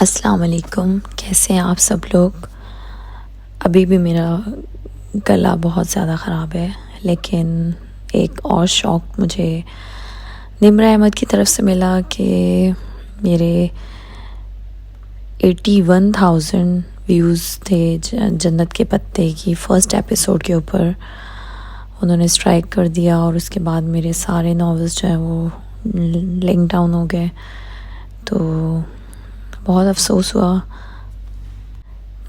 السلام علیکم، کیسے ہیں آپ سب لوگ؟ ابھی بھی میرا گلا بہت زیادہ خراب ہے، لیکن ایک اور شوق مجھے نمرہ احمد کی طرف سے ملا کہ میرے 81,000 ویوز تھے جنت کے پتے کی فرسٹ ایپیسوڈ کے اوپر. انہوں نے اسٹرائک کر دیا اور اس کے بعد میرے سارے ناولز جو ہیں وہ لنک ڈاؤن ہو گئے. تو بہت افسوس ہوا،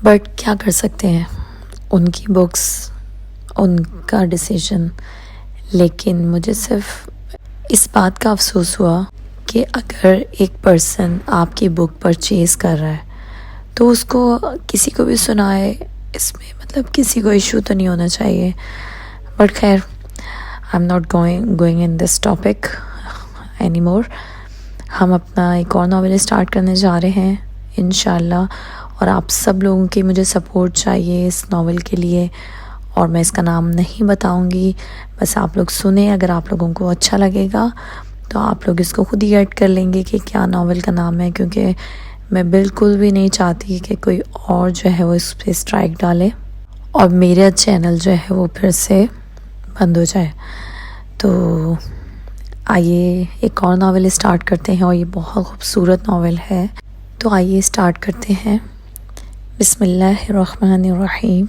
بٹ کیا کر سکتے ہیں، ان کی بکس، ان کا ڈیسیژن. لیکن مجھے صرف اس بات کا افسوس ہوا کہ اگر ایک پرسن آپ کی بک پرچیز کر رہا ہے تو اس کو کسی کو بھی سنائے، اس میں مطلب کسی کو ایشو تو نہیں ہونا چاہیے. بٹ خیر، I am not going in this topic any more. ہم اپنا ایک اور ناول اسٹارٹ کرنے جا رہے ہیں انشاءاللہ، اور آپ سب لوگوں کی مجھے سپورٹ چاہیے اس ناول کے لیے. اور میں اس کا نام نہیں بتاؤں گی، بس آپ لوگ سنیں. اگر آپ لوگوں کو اچھا لگے گا تو آپ لوگ اس کو خود ہی ایڈ کر لیں گے کہ کیا ناول کا نام ہے، کیونکہ میں بالکل بھی نہیں چاہتی کہ کوئی اور جو ہے وہ اس پہ اسٹرائک ڈالے اور میرا چینل جو ہے وہ پھر سے بند ہو جائے. تو آئیے ایک اور ناول اسٹارٹ کرتے ہیں، اور یہ بہت خوبصورت ناول ہے. تو آئیے اسٹارٹ کرتے ہیں. بسم اللہ الرحمن الرحیم.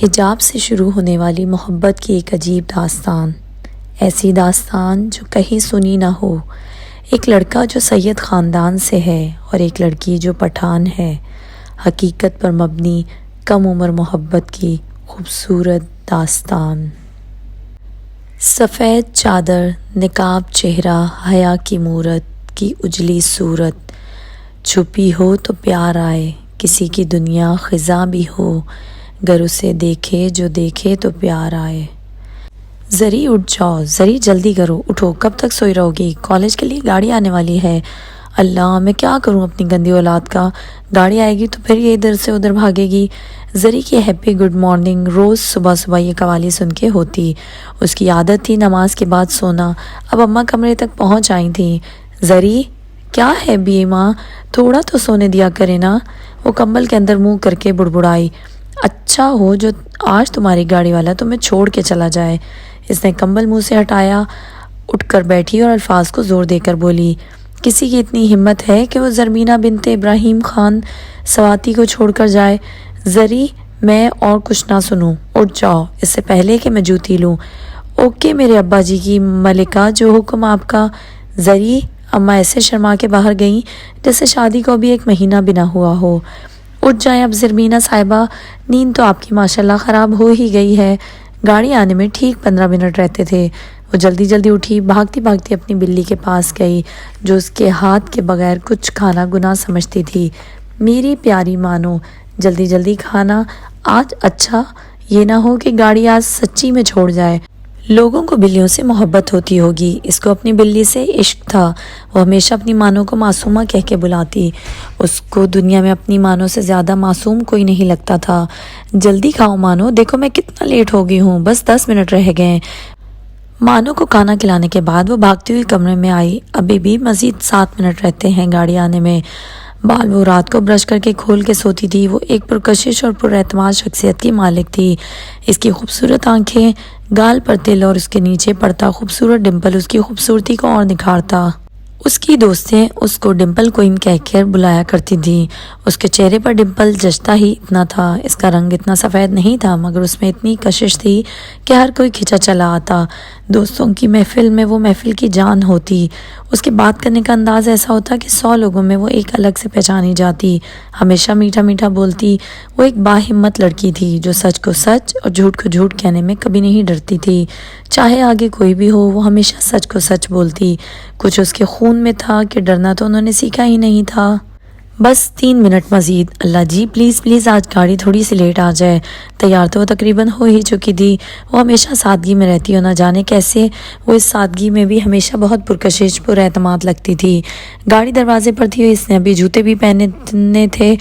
حجاب سے شروع ہونے والی محبت کی ایک عجیب داستان، ایسی داستان جو کہیں سنی نہ ہو. ایک لڑکا جو سید خاندان سے ہے اور ایک لڑکی جو پٹھان ہے. حقیقت پر مبنی کم عمر محبت کی خوبصورت داستان. سفید چادر، نقاب چہرہ، حیا کی مورت کی اجلی صورت. چھپی ہو تو پیار آئے، کسی کی دنیا خزاں بھی ہو، گر اسے دیکھے جو دیکھے تو پیار آئے. زری اٹھ جاؤ، زری جلدی کرو، اٹھو، کب تک سوئی رہو گی؟ کالج کے لیے گاڑی آنے والی ہے. اللہ، میں کیا کروں اپنی گندی اولاد کا؟ گاڑی آئے گی تو پھر یہ ادھر سے ادھر بھاگے گی. زری کی ہیپی گڈ مارننگ روز صبح صبح یہ قوالی سن کے ہوتی. اس کی عادت تھی نماز کے بعد سونا. اب اماں کمرے تک پہنچ آئی تھیں. زری، کیا ہے بی ماں، تھوڑا تو سونے دیا کرے نا. وہ کمبل کے اندر منہ کر کے بڑبڑائی. اچھا ہو جو آج تمہاری گاڑی والا تمہیں چھوڑ کے چلا جائے. اس نے کمبل منہ سے ہٹایا، اٹھ کر بیٹھی اور الفاظ کو زور دے کر بولی. کسی کی اتنی ہمت ہے کہ وہ زرمینہ بنت ابراہیم خان سواتی کو چھوڑ کر جائے؟ زری، میں اور کچھ نہ سنوں، اٹھ جاؤ اس سے پہلے کہ میں جوتی لوں. اوکے میرے ابا جی کی ملکہ، جو حکم آپ کا. زری، اماں ایسے شرما کے باہر گئیں جیسے شادی کو ابھی 1 مہینہ بھی نہ ہوا ہو. اٹھ جائیں اب زرمینہ صاحبہ، نیند تو آپ کی ماشاءاللہ خراب ہو ہی گئی ہے. گاڑی آنے میں ٹھیک 15 منٹ رہتے تھے. وہ جلدی جلدی اٹھی، بھاگتی بھاگتی اپنی بلی کے پاس گئی جو اس کے ہاتھ کے بغیر کچھ کھانا گناہ سمجھتی تھی. میری پیاری مانو، جلدی جلدی کھانا آج. اچھا یہ نہ ہو کہ گاڑی آج سچی میں چھوڑ جائے. لوگوں کو بلیوں سے محبت ہوتی ہوگی، اس کو اپنی بلی سے عشق تھا. وہ ہمیشہ اپنی مانو کو معصومہ کہہ کے بلاتی. اس کو دنیا میں اپنی مانو سے زیادہ معصوم کوئی نہیں لگتا تھا. جلدی کھاؤ مانو، دیکھو میں کتنا لیٹ ہو گئی ہوں، بس 10 منٹ رہ گئے. مانو کو کھانا کھلانے کے بعد وہ بھاگتی ہوئی کمرے میں آئی. ابھی بھی مزید 7 منٹ رہتے ہیں گاڑی آنے میں. بال وہ رات کو برش کر کے کھول کے سوتی تھی. وہ ایک پرکشش اور پر اعتماد شخصیت کی مالک تھی. اس کی خوبصورت آنکھیں، گال پر تل اور اس کے نیچے پڑتا خوبصورت ڈمپل اس کی خوبصورتی کو اور نکھارتا. اس کی دوستیں اس کو ڈمپل کوئن کہہ کر بلایا کرتی تھیں. اس کے چہرے پر ڈمپل جچتا ہی اتنا تھا. اس کا رنگ اتنا سفید نہیں تھا، مگر اس میں اتنی کشش تھی کہ ہر کوئی کھچا چلا آتا. دوستوں کی محفل میں وہ محفل کی جان ہوتی. اس کے بات کرنے کا انداز ایسا ہوتا کہ 100 لوگوں میں وہ ایک الگ سے پہچانی جاتی. ہمیشہ میٹھا میٹھا بولتی. وہ ایک باہمت لڑکی تھی جو سچ کو سچ اور جھوٹ کو جھوٹ کہنے میں کبھی نہیں ڈرتی تھی. چاہے آگے کوئی بھی ہو، وہ ہمیشہ سچ کو سچ بولتی. کچھ اس کے خون میں تھا کہ ڈرنا تو انہوں نے سیکھا ہی نہیں تھا. بس 3 منٹ مزید. اللہ جی پلیز پلیز، آج گاڑی تھوڑی سی لیٹ آ جائے. تیار تو وہ تقریباً ہو ہی چکی تھی. وہ ہمیشہ سادگی میں رہتی ہو، نہ جانے کیسے وہ اس سادگی میں بھی ہمیشہ بہت پرکشش پر اعتماد لگتی تھی. گاڑی دروازے پر تھی. اس نے ابھی جوتے بھی پہننے تھے،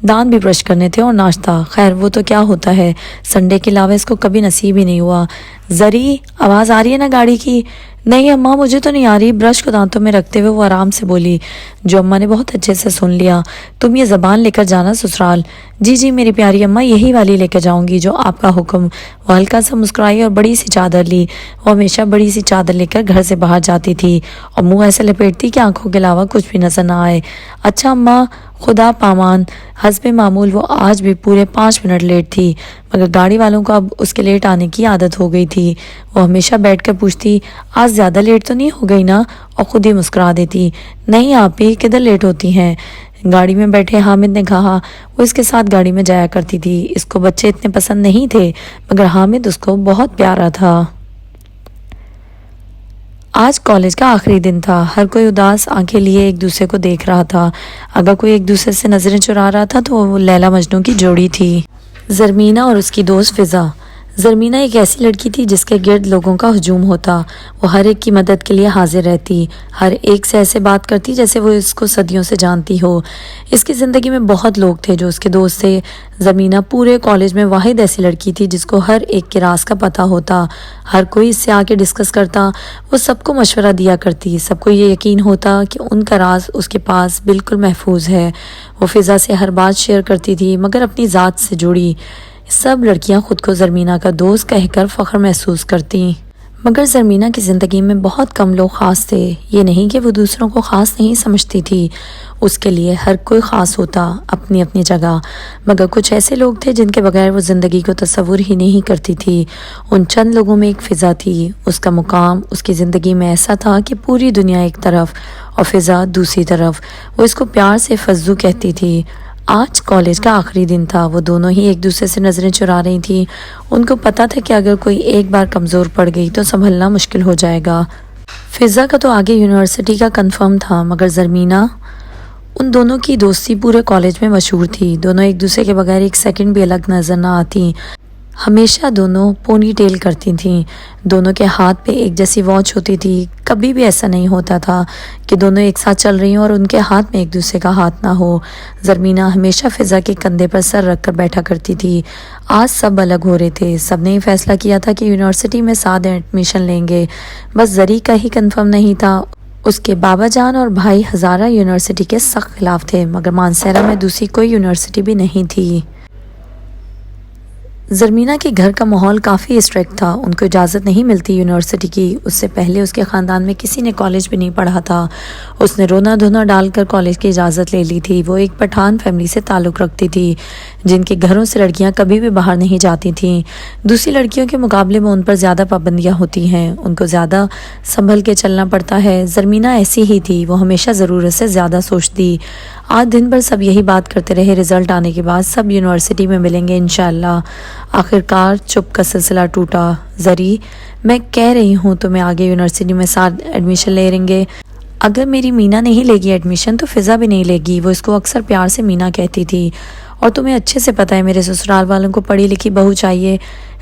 دانت بھی برش کرنے تھے اور ناشتہ. خیر وہ تو کیا ہوتا ہے، سنڈے کے علاوہ اس کو کبھی نصیب ہی نہیں ہوا. زری، آواز آ رہی ہے نا گاڑی کی؟ نہیں اماں مجھے تو نہیں آ رہی، برش کو دانتوں میں رکھتے ہوئے وہ آرام سے بولی، جو اماں نے بہت اچھے سے سن لیا۔ تم یہ زبان لے کر جانا سسرال۔ جی جی میری پیاری اماں، یہی والی لے کر جاؤں گی جو آپ کا حکم۔ وہ ہلکا سا مسکرائی اور بڑی سی چادر لی۔ وہ ہمیشہ بڑی سی چادر لے کر گھر سے باہر جاتی تھی اور منہ ایسے لپیٹتی کہ آنکھوں کے علاوہ کچھ بھی نظر نہ آئے۔ اچھا اماں، خدا پامان۔ حسب معمول وہ آج بھی پورے 5 منٹ لیٹ تھی، مگر گاڑی والوں کو اب اس کے لیٹ آنے کی عادت ہو گئی تھی۔ وہ ہمیشہ بیٹھ کر پوچھتی، آج زیادہ لیٹ تو نہیں ہو گئی نا؟ اور خود ہی مسکرا دیتی، نہیں آپ ہی کدھر لیٹ ہوتی ہیں؟ گاڑی میں بیٹھے حامد نے کہا، وہ اس کے ساتھ گاڑی میں جایا کرتی تھی۔ اس کو بچے اتنے پسند نہیں تھے، مگر حامد اس کو بہت پیارا تھا۔ آج کالج کا آخری دن تھا، ہر کوئی اداس آنکھیں لیے ایک دوسرے کو دیکھ رہا تھا۔ اگر کوئی ایک دوسرے سے نظریں چرا رہا تھا تو وہ لیلا مجنوں کی جوڑی تھی، زرمینہ اور اس کی دوست فضا۔ زرمینہ ایک ایسی لڑکی تھی جس کے گرد لوگوں کا ہجوم ہوتا۔ وہ ہر ایک کی مدد کے لیے حاضر رہتی، ہر ایک سے ایسے بات کرتی جیسے وہ اس کو صدیوں سے جانتی ہو۔ اس کی زندگی میں بہت لوگ تھے جو اس کے دوست تھے۔ زرمینہ پورے کالج میں واحد ایسی لڑکی تھی جس کو ہر ایک کے راز کا پتہ ہوتا، ہر کوئی اس سے آ کے ڈسکس کرتا، وہ سب کو مشورہ دیا کرتی، سب کو یہ یقین ہوتا کہ ان کا راز اس کے پاس بالکل محفوظ ہے۔ وہ فضا سے ہر بات شیئر کرتی تھی مگر اپنی ذات سے جڑی۔ سب لڑکیاں خود کو زرمینہ کا دوست کہہ کر فخر محسوس کرتی، مگر زرمینہ کی زندگی میں بہت کم لوگ خاص تھے۔ یہ نہیں کہ وہ دوسروں کو خاص نہیں سمجھتی تھی، اس کے لیے ہر کوئی خاص ہوتا اپنی اپنی جگہ، مگر کچھ ایسے لوگ تھے جن کے بغیر وہ زندگی کو تصور ہی نہیں کرتی تھی۔ ان چند لوگوں میں ایک فضا تھی۔ اس کا مقام اس کی زندگی میں ایسا تھا کہ پوری دنیا ایک طرف اور فضا دوسری طرف۔ وہ اس کو پیار سے فضو کہتی تھی۔ آج کالج کا آخری دن تھا، وہ دونوں ہی ایک دوسرے سے نظریں چرا رہی تھیں۔ ان کو پتہ تھا کہ اگر کوئی ایک بار کمزور پڑ گئی تو سنبھلنا مشکل ہو جائے گا۔ فضا کا تو آگے یونیورسٹی کا کنفرم تھا، مگر زرمینہ، ان دونوں کی دوستی پورے کالج میں مشہور تھی۔ دونوں ایک دوسرے کے بغیر ایک سیکنڈ بھی الگ نظر نہ آتی۔ ہمیشہ دونوں پونی ٹیل کرتی تھیں، دونوں کے ہاتھ پہ ایک جیسی واچ ہوتی تھی۔ کبھی بھی ایسا نہیں ہوتا تھا کہ دونوں ایک ساتھ چل رہی ہوں اور ان کے ہاتھ میں ایک دوسرے کا ہاتھ نہ ہو۔ زرمینہ ہمیشہ فضا کے کندھے پر سر رکھ کر بیٹھا کرتی تھی۔ آج سب الگ ہو رہے تھے، سب نے فیصلہ کیا تھا کہ یونیورسٹی میں ساتھ ایڈمیشن لیں گے، بس زری کا ہی کنفرم نہیں تھا۔ اس کے بابا جان اور بھائی ہزارہ یونیورسٹی کے سخت خلاف تھے، مگر مانسہرہ میں دوسری کوئی یونیورسٹی بھی نہیں تھی۔ زرمینہ کے گھر کا ماحول کافی اسٹرکٹ تھا، ان کو اجازت نہیں ملتی یونیورسٹی کی۔ اس سے پہلے اس کے خاندان میں کسی نے کالج بھی نہیں پڑھا تھا۔ اس نے رونا دھونا ڈال کر کالج کی اجازت لے لی تھی۔ وہ ایک پٹھان فیملی سے تعلق رکھتی تھی جن کے گھروں سے لڑکیاں کبھی بھی باہر نہیں جاتی تھیں۔ دوسری لڑکیوں کے مقابلے میں ان پر زیادہ پابندیاں ہوتی ہیں، ان کو زیادہ سنبھل کے چلنا پڑتا ہے۔ زرمینہ ایسی ہی تھی، وہ ہمیشہ ضرورت سے زیادہ سوچتی۔ آج دن بھر سب یہی بات کرتے رہے، رزلٹ آنے کے بعد سب یونیورسٹی میں ملیں گے انشاءاللہ۔ آخرکار چپ کا سلسلہ ٹوٹا۔ زری، میں کہہ رہی ہوں تمہیں آگے یونیورسٹی میں ساتھ ایڈمیشن لے رہیں گے۔ اگر میری مینا نہیں لے گی ایڈمیشن تو فضا بھی نہیں لے گی، وہ اس کو اکثر پیار سے مینا کہتی تھی۔ اور تمہیں اچھے سے پتہ ہے میرے سسرال والوں کو پڑھی لکھی بہو چاہیے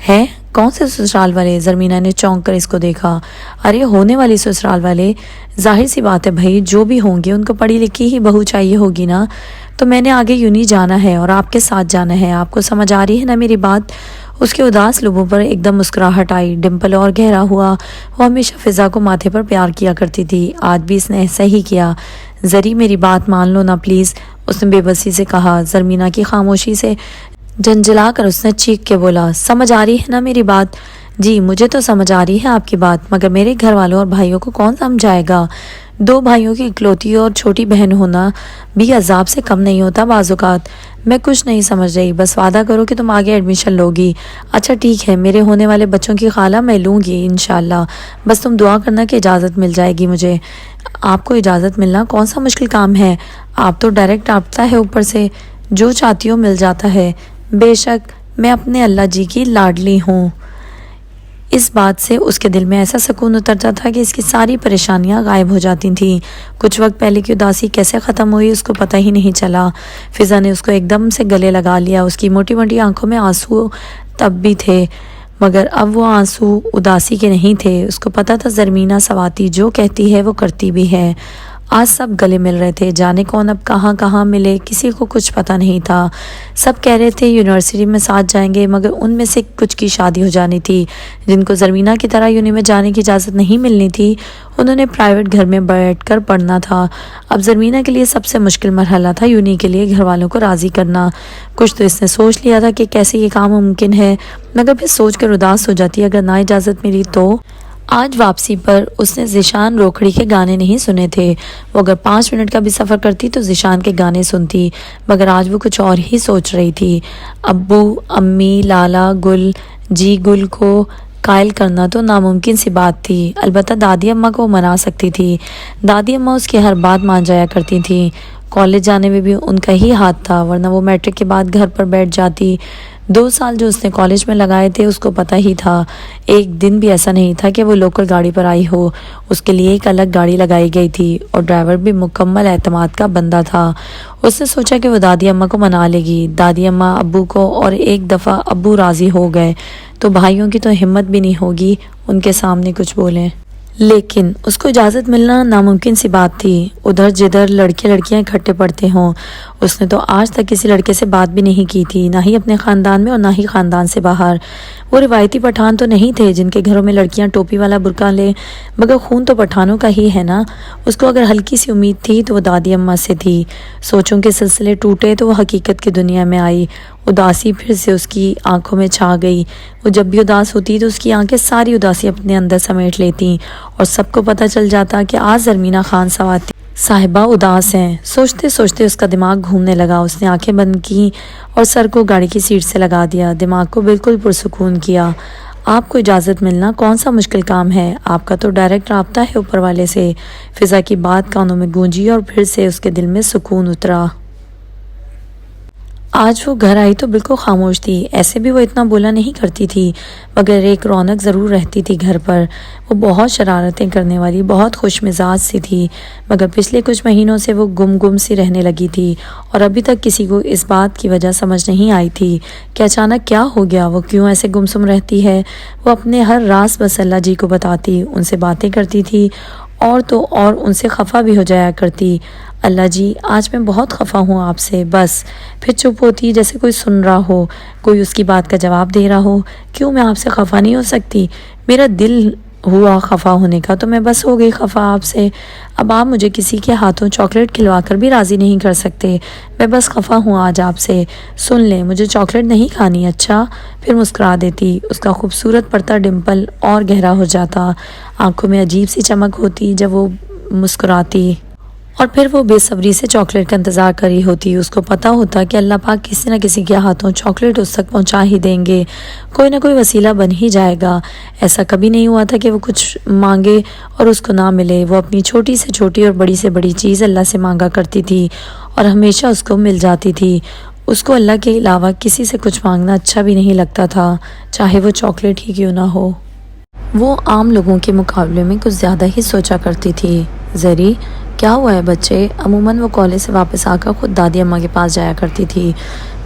ہے۔ کون سے سسرال والے؟ زرمینہ نے چونک کر اس کو دیکھا۔ ارے ہونے والی سسرال والے، ظاہر سی بات ہے بھائی، جو بھی ہوں گے ان کو پڑھی لکھی ہی بہو چاہیے ہوگی نا۔ تو میں نے آگے یونی جانا ہے اور آپ کے ساتھ جانا ہے، آپ کو سمجھ آ رہی ہے نا میری بات؟ اس کے اداس لبوں پر ایک دم مسکراہٹ آئی، ڈمپل اور گہرا ہوا۔ وہ ہمیشہ فضا کو ماتھے پر پیار کیا کرتی تھی، آج بھی اس نے ایسا ہی کیا۔ زری میری بات مان لو نا پلیز، اس نے بے بسی سے کہا۔ زرمینہ کی خاموشی سے جھنجھلا کر اس نے چیخ کے بولا، سمجھ آ رہی ہے نا میری بات؟ جی مجھے تو سمجھ آ رہی ہے آپ کی بات، مگر میرے گھر والوں اور بھائیوں کو کون سمجھائے گا؟ 2 بھائیوں کی اکلوتی اور چھوٹی بہن ہونا بھی عذاب سے کم نہیں ہوتا بعض اوقات۔ میں کچھ نہیں سمجھ رہی، بس وعدہ کرو کہ تم آگے ایڈمیشن لوگی۔ اچھا ٹھیک ہے، میرے ہونے والے بچوں کی خالہ میں لوں گی انشاءاللہ، بس تم دعا کرنا کہ اجازت مل جائے گی مجھے۔ آپ کو اجازت ملنا کون سا مشکل کام ہے؟ آپ تو ڈائریکٹ آتا ہے اوپر سے، جو چاہتی ہو مل جاتا ہے۔ بے شک، میں اپنے اللہ جی کی لاڈلی ہوں۔ اس بات سے اس کے دل میں ایسا سکون اترتا تھا کہ اس کی ساری پریشانیاں غائب ہو جاتی تھیں۔ کچھ وقت پہلے کی اداسی کیسے ختم ہوئی اس کو پتہ ہی نہیں چلا۔ فضا نے اس کو ایک دم سے گلے لگا لیا، اس کی موٹی موٹی آنکھوں میں آنسو تب بھی تھے، مگر اب وہ آنسو اداسی کے نہیں تھے۔ اس کو پتہ تھا زرمینہ سواتی جو کہتی ہے وہ کرتی بھی ہے۔ آج سب گلے مل رہے تھے، جانے کون اب کہاں کہاں ملے، کسی کو کچھ پتہ نہیں تھا۔ سب کہہ رہے تھے یونیورسٹی میں ساتھ جائیں گے، مگر ان میں سے کچھ کی شادی ہو جانی تھی۔ جن کو زرمینہ کی طرح یونی میں جانے کی اجازت نہیں ملنی تھی، انہوں نے پرائیویٹ گھر میں بیٹھ کر پڑھنا تھا۔ اب زرمینہ کے لیے سب سے مشکل مرحلہ تھا یونی کے لیے گھر والوں کو راضی کرنا۔ کچھ تو اس نے سوچ لیا تھا کہ کیسے یہ کام ممکن ہے، مگر پھر سوچ کر اداس ہو جاتی اگر نہ اجازت ملی تو۔ آج واپسی پر اس نے ذیشان روکھڑی کے گانے نہیں سنے تھے۔ وہ اگر 5 منٹ کا بھی سفر کرتی تو ذیشان کے گانے سنتی، مگر آج وہ کچھ اور ہی سوچ رہی تھی۔ ابو، امی، لالا، گل، جی گل کو قائل کرنا تو ناممکن سی بات تھی، البتہ دادی اماں کو منا سکتی تھی۔ دادی اماں اس کی ہر بات مان جایا کرتی تھیں۔ کالج جانے میں بھی ان کا ہی ہاتھ تھا، ورنہ وہ میٹرک کے بعد گھر پر بیٹھ جاتی۔ 2 سال جو اس نے کالج میں لگائے تھے اس کو پتہ ہی تھا، ایک دن بھی ایسا نہیں تھا کہ وہ لوکل گاڑی پر آئی ہو۔ اس کے لیے ایک الگ گاڑی لگائی گئی تھی اور ڈرائیور بھی مکمل اعتماد کا بندہ تھا۔ اس نے سوچا کہ وہ دادی اماں کو منا لے گی۔ دادی اماں ابو کو، اور ایک دفعہ ابو راضی ہو گئے تو بھائیوں کی تو ہمت بھی نہیں ہوگی ان کے سامنے کچھ بولیں۔ لیکن اس کو اجازت ملنا ناممکن سی بات تھی۔ ادھر جدھر لڑکے لڑکیاں اکٹھے پڑھتے ہوں، اس نے تو آج تک کسی لڑکے سے بات بھی نہیں کی تھی، نہ ہی اپنے خاندان میں اور نہ ہی خاندان سے باہر۔ وہ روایتی پٹھان تو نہیں تھے جن کے گھروں میں لڑکیاں ٹوپی والا برقع لیں، مگر خون تو پٹھانوں کا ہی ہے نا۔ اس کو اگر ہلکی سی امید تھی تو وہ دادی اماں سے تھی۔ سوچوں کے سلسلے ٹوٹے تو وہ حقیقت کی دنیا میں آئی۔ اداسی پھر سے اس کی آنکھوں میں چھا گئی۔ وہ جب بھی اداس ہوتی تو اس کی آنکھیں ساری اداسی اپنے اندر سمیٹ لیتی اور سب کو پتہ چل جاتا کہ آج زرمینہ خان سواتھی صاحبہ اداس ہیں۔ سوچتے سوچتے اس کا دماغ گھومنے لگا۔ اس نے آنکھیں بند کی اور سر کو گاڑی کی سیٹ سے لگا دیا، دماغ کو بالکل پرسکون کیا۔ آپ کو اجازت ملنا کون سا مشکل کام ہے، آپ کا تو ڈائریکٹ رابطہ ہے اوپر والے سے۔ فضا کی بات کانوں میں گونجی اور پھر سے اس کے دل میں سکون اترا۔ آج وہ گھر آئی تو بالکل خاموش تھی۔ ایسے بھی وہ اتنا بولا نہیں کرتی تھی، مگر ایک رونق ضرور رہتی تھی گھر پر۔ وہ بہت شرارتیں کرنے والی، بہت خوش مزاج سی تھی، مگر پچھلے کچھ مہینوں سے وہ گم سی رہنے لگی تھی اور ابھی تک کسی کو اس بات کی وجہ سمجھ نہیں آئی تھی کہ اچانک کیا ہو گیا، وہ کیوں ایسے گمسم رہتی ہے۔ وہ اپنے ہر راز بس اللہ جی کو بتاتی، ان سے باتیں کرتی تھی اور تو اور ان سے خفا بھی ہو جایا کرتی۔ اللہ جی آج میں بہت خفا ہوں آپ سے، بس۔ پھر چپ ہوتی جیسے کوئی سن رہا ہو، کوئی اس کی بات کا جواب دے رہا ہو۔ کیوں میں آپ سے خفا نہیں ہو سکتی؟ میرا دل ہوا خفا ہونے کا تو میں بس ہو گئی خفا آپ سے۔ اب آپ مجھے کسی کے ہاتھوں چاکلیٹ کھلوا کر بھی راضی نہیں کر سکتے۔ میں بس خفا ہوں آج آپ سے۔ سن لیں مجھے چاکلیٹ نہیں کھانی، اچھا؟ پھر مسکرا دیتی۔ اس کا خوبصورت پڑتا ڈمپل اور گہرا ہو جاتا، آنکھوں میں عجیب سی چمک ہوتی جب وہ مسکراتی، اور پھر وہ بے صبری سے چاکلیٹ کا انتظار کری ہوتی۔ اس کو پتہ ہوتا کہ اللہ پاک کسی نہ کسی کے ہاتھوں چاکلیٹ اس تک پہنچا ہی دیں گے، کوئی نہ کوئی وسیلہ بن ہی جائے گا۔ ایسا کبھی نہیں ہوا تھا کہ وہ کچھ مانگے اور اس کو نہ ملے۔ وہ اپنی چھوٹی سے چھوٹی اور بڑی سے بڑی چیز اللہ سے مانگا کرتی تھی اور ہمیشہ اس کو مل جاتی تھی۔ اس کو اللہ کے علاوہ کسی سے کچھ مانگنا اچھا بھی نہیں لگتا تھا، چاہے وہ چاکلیٹ ہی کیوں نہ ہو۔ وہ عام لوگوں کے مقابلے میں کچھ زیادہ ہی سوچا کرتی تھی۔ زری کیا ہوا ہے بچے؟ عموماً وہ کالج سے واپس آ کر خود دادی اماں کے پاس جایا کرتی تھی،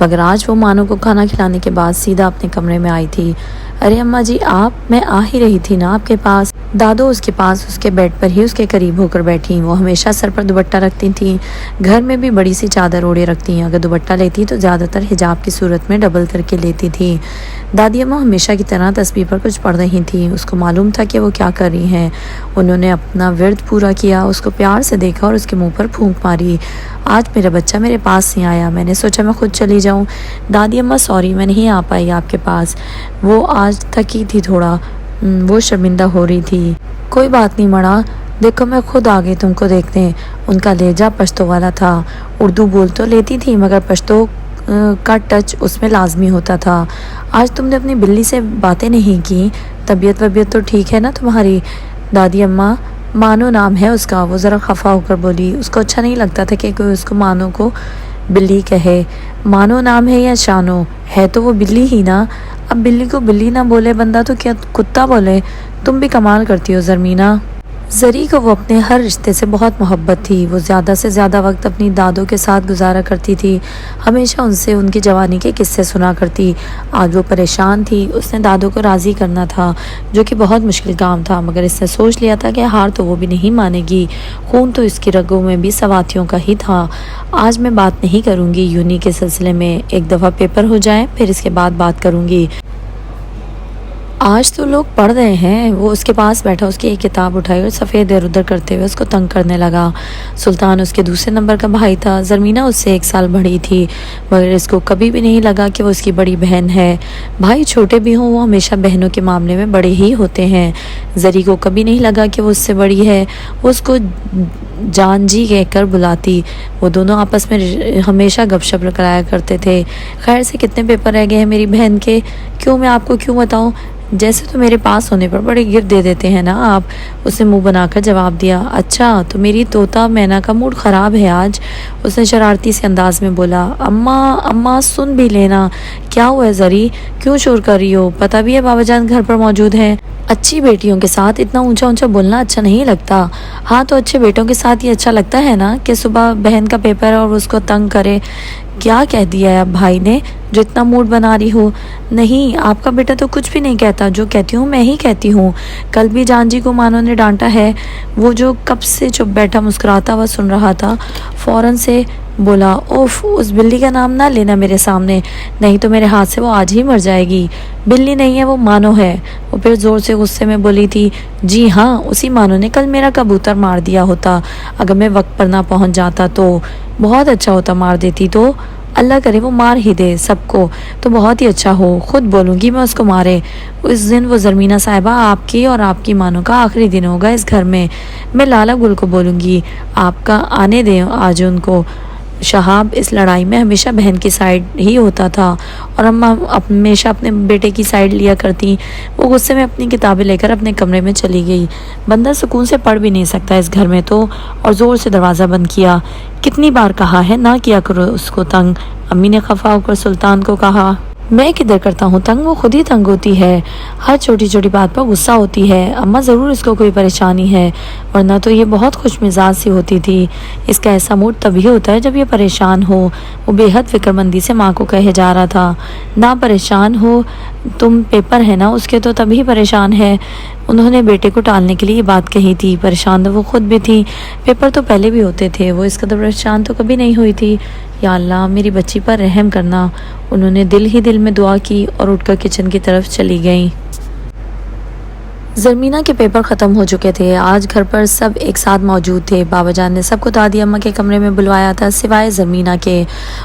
مگر آج وہ مانو کو کھانا کھلانے کے بعد سیدھا اپنے کمرے میں آئی تھی۔ ارے اماں جی آپ، میں آ ہی رہی تھی نا آپ کے پاس۔ دادو اس کے پاس اس کے بیڈ پر ہی اس کے قریب ہو کر بیٹھی۔ وہ ہمیشہ سر پر دوپٹہ رکھتی تھیں، گھر میں بھی بڑی سی چادر اوڑے رکھتی ہیں، اگر دوپٹہ لیتی تو زیادہ تر حجاب کی صورت میں ڈبل کر کے لیتی تھی۔ دادی اماں ہمیشہ کی طرح تسبیح پر کچھ پڑھ رہی تھیں، اس کو معلوم تھا کہ وہ کیا کر رہی ہیں۔ انہوں نے اپنا ورد پورا کیا، اس کو پیار سے دیکھا اور اس کے منہ پر پھونک ماری۔ آج میرا بچہ میرے پاس نہیں آیا، میں نے سوچا میں خود چلی جاؤں۔ دادی اماں سوری میں نہیں آ پائی آپ کے پاس، وہ آج تھکی تھی تھوڑا، وہ شرمندہ ہو رہی تھی۔ کوئی بات نہیں مڑا، دیکھو میں خود آ گئی تم کو دیکھنے۔ ان کا لہجہ پشتو والا تھا، اردو بول تو لیتی تھی مگر پشتو کا ٹچ اس میں لازمی ہوتا تھا۔ آج تم نے اپنی بلی سے باتیں نہیں کی؟ طبیعت تو ٹھیک ہے نا تمہاری؟ دادی اماں مانو نام ہے اس کا، وہ ذرا خفا ہو کر بولی۔ اس کو اچھا نہیں لگتا تھا کہ کوئی اس کو مانو کو بلی کہے۔ مانو نام ہے یا شانو ہے تو وہ بلی ہی نا۔ اب بلی کو بلی نہ بولے بندہ تو کیا کتا بولے؟ تم بھی کمال کرتی ہو زرمینہ۔ زری کو وہ اپنے ہر رشتے سے بہت محبت تھی۔ وہ زیادہ سے زیادہ وقت اپنی دادوں کے ساتھ گزارا کرتی تھی، ہمیشہ ان سے ان کی جوانی کے قصے سنا کرتی۔ آج وہ پریشان تھی، اس نے دادوں کو راضی کرنا تھا، جو کہ بہت مشکل کام تھا، مگر اس نے سوچ لیا تھا کہ ہار تو وہ بھی نہیں مانے گی، خون تو اس کی رگوں میں بھی سواتیوں کا ہی تھا۔ آج میں بات نہیں کروں گی یونی کے سلسلے میں، ایک دفعہ پیپر ہو جائیں پھر اس کے بعد بات کروں گی۔ آج تو لوگ پڑھ رہے ہیں۔ وہ اس کے پاس بیٹھا، اس کی ایک کتاب اٹھائی اور صفحے ادھر ادھر کرتے ہوئے اس کو تنگ کرنے لگا۔ سلطان اس کے دوسرے نمبر کا بھائی تھا، زرمینہ اس سے 1 سال بڑی تھی، مگر اس کو کبھی بھی نہیں لگا کہ وہ اس کی بڑی بہن ہے۔ بھائی چھوٹے بھی ہوں، وہ ہمیشہ بہنوں کے معاملے میں بڑے ہی ہوتے ہیں۔ زری کو کبھی نہیں لگا کہ وہ اس سے بڑی ہے، وہ اس کو جان جی کہہ کر بلاتی۔ وہ دونوں آپس میں ہمیشہ گپ شپ کرایا کرتے تھے۔ خیر سے کتنے پیپر رہ گئے ہیں میری بہن کے؟ کیوں، میں آپ کو کیوں بتاؤں؟ جیسے تو میرے پاس ہونے پر بڑے گفٹ دے دیتے ہیں نا آپ، اس نے منہ بنا کر جواب دیا۔ اچھا، تو میری طوطا مینا کا موڈ خراب ہے آج، اس نے شرارتی سے انداز میں بولا۔ اماں سن بھی لینا۔ کیا ہوا ہے زری، کیوں شور کر رہی ہو؟ پتہ بھی ہے بابا جان گھر پر موجود ہیں۔ اچھی بیٹیوں کے ساتھ اتنا اونچا اونچا بولنا اچھا نہیں لگتا۔ ہاں تو اچھے بیٹوں کے ساتھ یہ اچھا لگتا ہے نا کہ صبح بہن کا پیپر اور اس کو تنگ کرے۔ کیا کہہ دیا ہے اب بھائی نے جو اتنا موڈ بنا رہی ہو؟ نہیں، آپ کا بیٹا تو کچھ بھی نہیں کہتا، جو کہتی ہوں میں ہی کہتی ہوں۔ کل بھی جان جی کو مانو نے ڈانٹا ہے۔ وہ جو کب سے چپ بیٹھا مسکراتا ہوا سن رہا تھا، فوراً سے بولا، اوف، اس بلی کا نام نہ لینا میرے سامنے، نہیں تو میرے ہاتھ سے وہ آج ہی مر جائے گی۔ بلی نہیں ہے، وہ مانو ہے۔ وہ پھر زور سے غصے میں بولی تھی، جی ہاں، اسی مانو نے کل میرا کبوتر مار دیا ہوتا، اگر میں وقت پر نہ پہنچ جاتا تو بہت اچھا ہوتا، مار دیتی تو۔ اللہ کرے وہ مار ہی دے سب کو تو بہت ہی اچھا ہو، خود بولوں گی میں اس کو مارے۔ اس دن وہ زرمینہ صاحبہ آپ کی اور آپ کی مانو کا آخری دن ہوگا اس گھر میں۔ میں لالا گل کو بولوں گی آپ کا آنے دیں آج ان کو۔ شہاب اس لڑائی میں ہمیشہ بہن کی سائیڈ ہی ہوتا تھا اور اماں ہمیشہ اپنے بیٹے کی سائیڈ لیا کرتی۔ وہ غصے میں اپنی کتابیں لے کر اپنے کمرے میں چلی گئی۔ بندہ سکون سے پڑھ بھی نہیں سکتا اس گھر میں تو، اور زور سے دروازہ بند کیا۔ کتنی بار کہا ہے نہ کیا کرو اس کو تنگ، امی نے خفا ہو کر سلطان کو کہا۔ میں کدھر کرتا ہوں تنگ، وہ خود ہی تنگ ہوتی ہے، ہر چھوٹی چھوٹی بات پر غصہ ہوتی ہے۔ اماں ضرور اس کو کوئی پریشانی ہے، ورنہ تو یہ بہت خوش مزاج سی ہوتی تھی۔ اس کا ایسا موڈ تبھی ہوتا ہے جب یہ پریشان ہو۔ وہ بے حد فکر مندی سے ماں کو کہے جا رہا تھا، نہ پریشان ہو تم، پیپر ہے نا اس کے تو تبھی پریشان ہے۔ انہوں نے بیٹے کو ٹالنے کے لیے یہ بات کہی تھی، پریشان تو وہ خود بھی تھی، پیپر تو پہلے بھی ہوتے تھے، وہ اس قدر پریشان تو کبھی نہیں ہوئی تھی۔ یا اللہ میری بچی پر رحم کرنا۔ انہوں نے دل ہی دل میں دعا کی اور اٹھ کر کچن کی طرف چلی گئیں۔ زرمینہ کے پیپر ختم ہو چکے تھے، آج گھر پر سب ایک ساتھ موجود تھے۔ بابا جان نے سب کو دادی اماں کے کمرے میں بلوایا تھا سوائے زرمینہ کے۔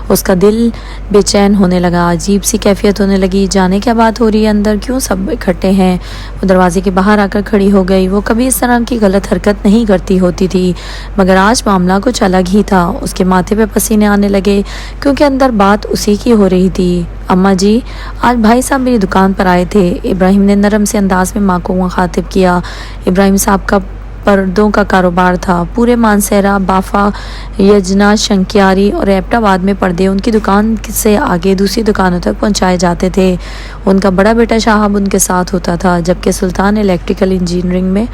اس کا دل بے چین ہونے لگا، عجیب سی کیفیت ہونے لگی، جانے کیا بات ہو رہی ہے اندر، کیوں سب اکٹھے ہیں؟ وہ دروازے کے باہر آ کر کھڑی ہو گئی۔ وہ کبھی اس طرح کی غلط حرکت نہیں کرتی ہوتی تھی، مگر آج معاملہ کچھ الگ ہی تھا۔ اس کے ماتھے پہ پسینے آنے لگے کیونکہ اندر بات اسی کی ہو رہی تھی۔ اماں جی، آج بھائی صاحب میری دکان پر آئے تھے، ابراہیم نے نرم سے انداز میں ماں کو مخاطب کیا۔ ابراہیم صاحب کا پردوں کا کاروبار تھا، پورے مانسہرہ، بافا، یجنا، شنکیاری اور ایبٹ آباد میں پردے ان کی دکان سے آگے دوسری دکانوں تک پہنچائے جاتے تھے۔ ان کا بڑا بیٹا شہاب ان کے ساتھ ہوتا تھا، جبکہ سلطان الیکٹریکل انجینئرنگ میں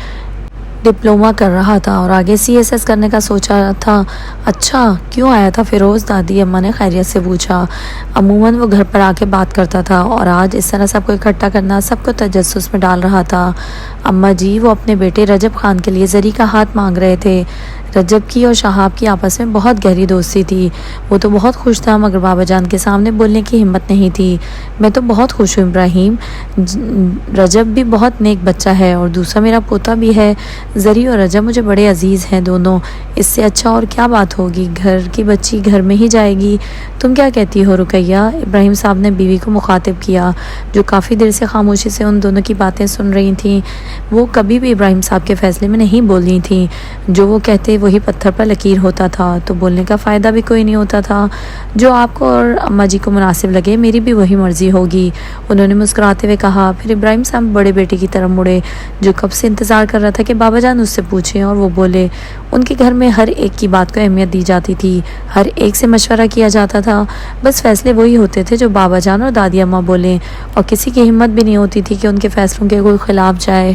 ڈپلومہ کر رہا تھا اور آگے CSS کرنے کا سوچا تھا۔ اچھا، کیوں آیا تھا فیروز؟ دادی اماں نے خیریت سے پوچھا۔ عموماً وہ گھر پر آ کے بات کرتا تھا اور آج اس طرح سب کو اکٹھا کرنا سب کو تجسس میں ڈال رہا تھا۔ اماں جی، وہ اپنے بیٹے رجب خان کے لیے زری کا ہاتھ مانگ رہے تھے۔ رجب کی اور شہاب کی آپس میں بہت گہری دوستی تھی، وہ تو بہت خوش تھا، مگر بابا جان کے سامنے بولنے کی ہمت نہیں تھی۔ میں تو بہت خوش ہوں ابراہیم، رجب بھی بہت نیک بچہ ہے اور دوسرا میرا پوتا بھی ہے۔ زری اور رجب مجھے بڑے عزیز ہیں دونوں، اس سے اچھا اور کیا بات ہوگی، گھر کی بچی گھر میں ہی جائے گی۔ تم کیا کہتی ہو رقیہ؟ ابراہیم صاحب نے بیوی کو مخاطب کیا، جو کافی دیر سے خاموشی سے ان دونوں کی باتیں سن رہی تھیں۔ وہ کبھی بھی ابراہیم صاحب کے فیصلے میں نہیں بولنی تھیں، جو وہ کہتے وہی پتھر پر لکیر ہوتا تھا، تو بولنے کا فائدہ بھی کوئی نہیں ہوتا تھا۔ جو آپ کو اور اماں جی کو مناسب لگے، میری بھی وہی مرضی ہوگی، انہوں نے مسکراتے ہوئے کہا۔ پھر ابراہیم صاحب بڑے بیٹے کی طرف مڑے، جو کب سے انتظار کر رہا تھا کہ بابا جان اس سے پوچھیں، اور وہ بولے۔ ان کے گھر میں ہر ایک کی بات کو اہمیت دی جاتی تھی، ہر ایک سے مشورہ کیا جاتا تھا، بس فیصلے وہی ہوتے تھے جو بابا جان اور دادی اماں بولیں، اور کسی کی ہمت بھی نہیں ہوتی تھی کہ ان کے فیصلوں کے کوئی خلاف جائے۔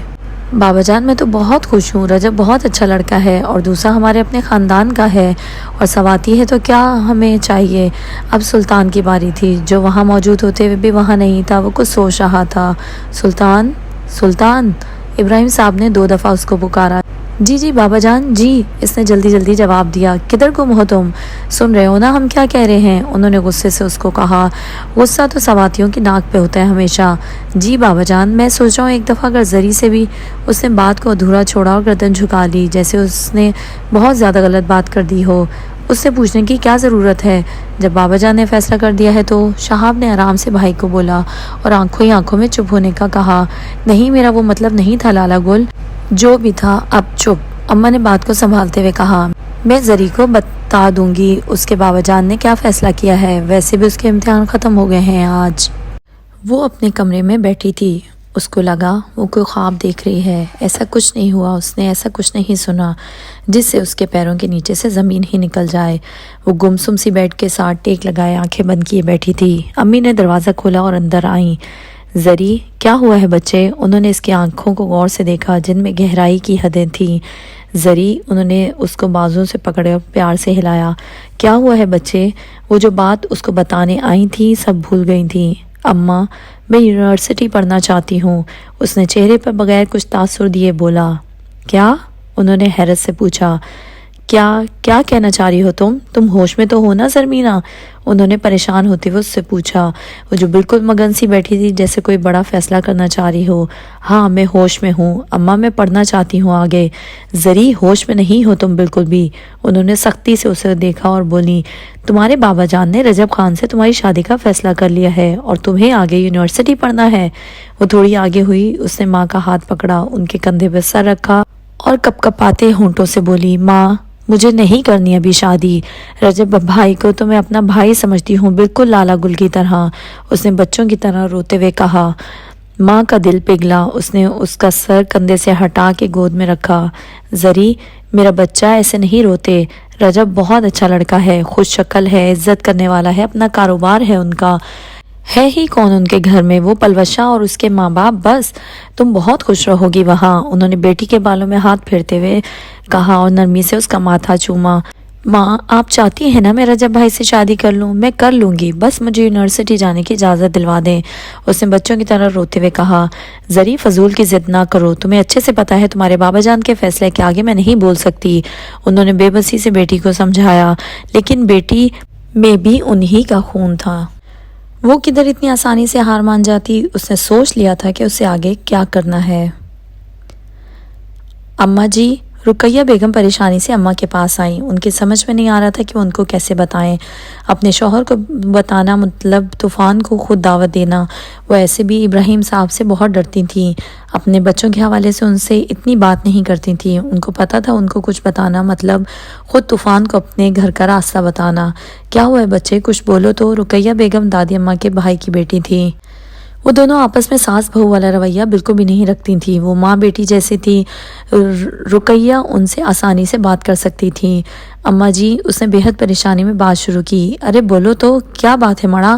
بابا جان میں تو بہت خوش ہوں، رجب بہت اچھا لڑکا ہے اور دوسرا ہمارے اپنے خاندان کا ہے، اور سواتی ہے تو کیا ہمیں چاہیے۔ اب سلطان کی باری تھی، جو وہاں موجود ہوتے ہوئے بھی وہاں نہیں تھا۔ وہ کچھ سوچ رہا تھا۔ سلطان، سلطان، ابراہیم صاحب نے 2 دفعہ اس کو پکارا۔ جی جی بابا جان جی، اس نے جلدی جلدی جواب دیا۔ کدھر گم ہو تم؟ سن رہے ہو نا ہم کیا کہہ رہے ہیں؟ انہوں نے غصے سے اس کو کہا۔ غصہ تو سواتیوں کی ناک پہ ہوتا ہے ہمیشہ۔ جی بابا جان، میں سوچ رہا ہوں ایک دفعہ اگر زری سے بھی۔ اس نے بات کو ادھورا چھوڑا اور گردن جھکا لی، جیسے اس نے بہت زیادہ غلط بات کر دی ہو۔ اس سے پوچھنے کی کیا ضرورت ہے؟ جب بابا جان نے فیصلہ کر دیا ہے تو۔ شہاب نے آرام سے بھائی کو بولا اور آنکھوں ہی آنکھوں میں چپ ہونے کا کہا۔ نہیں، میرا وہ مطلب نہیں تھا لالا گل۔ جو بھی تھا اب چپ۔ اماں نے بات کو سنبھالتے ہوئے کہا۔ میں زری کو بتا دوں گی اس کے بابا جان نے کیا فیصلہ کیا ہے۔ ویسے بھی اس کے امتحان ختم ہو گئے ہیں آج۔ وہ اپنے کمرے میں بیٹھی تھی۔ اس کو لگا وہ کوئی خواب دیکھ رہی ہے۔ ایسا کچھ نہیں ہوا، اس نے ایسا کچھ نہیں سنا جس سے اس کے پیروں کے نیچے سے زمین ہی نکل جائے۔ وہ گمسم سی بیڈ کے ساتھ ٹیک لگائے آنکھیں بند کیے بیٹھی تھی۔ امی نے دروازہ کھولا اور اندر آئیں۔ زری، کیا ہوا ہے بچے؟ انہوں نے اس کی آنکھوں کو غور سے دیکھا جن میں گہرائی کی حدیں تھیں۔ زری، انہوں نے اس کو بازو سے پکڑے اور پیار سے ہلایا۔ کیا ہوا ہے بچے؟ وہ جو بات اس کو بتانے آئی تھی سب بھول گئی تھی۔ اماں، میں یونیورسٹی پڑھنا چاہتی ہوں، اس نے چہرے پر بغیر کچھ تاثر دیے بولا۔ کیا؟ انہوں نے حیرت سے پوچھا۔ کیا کہنا چاہ رہی ہو تم ہوش میں تو ہو نا زرمینہ؟ انہوں نے پریشان ہوتے ہوئے اس سے پوچھا، وہ جو بالکل مگن سی بیٹھی تھی جیسے کوئی بڑا فیصلہ کرنا چاہ رہی ہو۔ ہاں میں ہوش میں ہوں اماں، میں پڑھنا چاہتی ہوں آگے۔ زری، ہوش میں نہیں ہو تم بالکل بھی۔ انہوں نے سختی سے اسے دیکھا اور بولی، تمہارے بابا جان نے رجب خان سے تمہاری شادی کا فیصلہ کر لیا ہے اور تمہیں آگے یونیورسٹی پڑھنا ہے۔ وہ تھوڑی آگے ہوئی، اس نے ماں کا ہاتھ پکڑا، ان کے کندھے پہ سر رکھا اور کپ کپاتے ہونٹوں سے بولی، ماں مجھے نہیں کرنی ابھی شادی۔ رجب بھائی کو تو میں اپنا بھائی سمجھتی ہوں، بالکل لالا گل کی طرح، اس نے بچوں کی طرح روتے ہوئے کہا۔ ماں کا دل پگھلا، اس نے اس کا سر کندھے سے ہٹا کے گود میں رکھا۔ زری، میرا بچہ ایسے نہیں روتے، رجب بہت اچھا لڑکا ہے، خوش شکل ہے، عزت کرنے والا ہے، اپنا کاروبار ہے ان کا۔ ہے ہی کون ان کے گھر میں؟ وہ پلوشا اور اس کے ماں باپ، بس تم بہت خوش رہو گی وہاں۔ انہوں نے بیٹی کے بالوں میں ہاتھ پھیرتے ہوئے کہا اور نرمی سے اس کا ماتھا چوما۔ ماں، آپ چاہتی ہیں نا میں رجب بھائی سے شادی کر لوں؟ میں کر لوں گی، بس مجھے یونیورسٹی جانے کی اجازت دلوا دیں، اس نے بچوں کی طرح روتے ہوئے کہا۔ زری، فضول کی ضد نہ کرو، تمہیں اچھے سے پتا ہے تمہارے بابا جان کے فیصلے کے آگے میں نہیں بول سکتی، انہوں نے بے بسی سے بیٹی کو سمجھایا۔ لیکن بیٹی میں بھی انہی کا خون تھا، وہ کدھر اتنی آسانی سے ہار مان جاتی؟ اس نے سوچ لیا تھا کہ اسے آگے کیا کرنا ہے۔ اماں جی، رقیہ بیگم پریشانی سے اماں کے پاس آئیں۔ ان کی سمجھ میں نہیں آ رہا تھا کہ وہ ان کو کیسے بتائیں۔ اپنے شوہر کو بتانا مطلب طوفان کو خود دعوت دینا۔ وہ ایسے بھی ابراہیم صاحب سے بہت ڈرتی تھیں، اپنے بچوں کے حوالے سے ان سے اتنی بات نہیں کرتی تھیں۔ ان کو پتا تھا ان کو کچھ بتانا مطلب خود طوفان کو اپنے گھر کا راستہ بتانا۔ کیا ہوا ہے بچے، کچھ بولو تو۔ رقیہ بیگم دادی اماں کے بھائی کی بیٹی تھی۔ وہ دونوں آپس میں ساس بہو والا رویہ بالکل بھی نہیں رکھتی تھیں، وہ ماں بیٹی جیسی تھی۔ رقیہ ان سے آسانی سے بات کر سکتی تھی۔ اماں جی، اس نے بے حد پریشانی میں بات شروع کی۔ ارے بولو تو، کیا بات ہے مڑا؟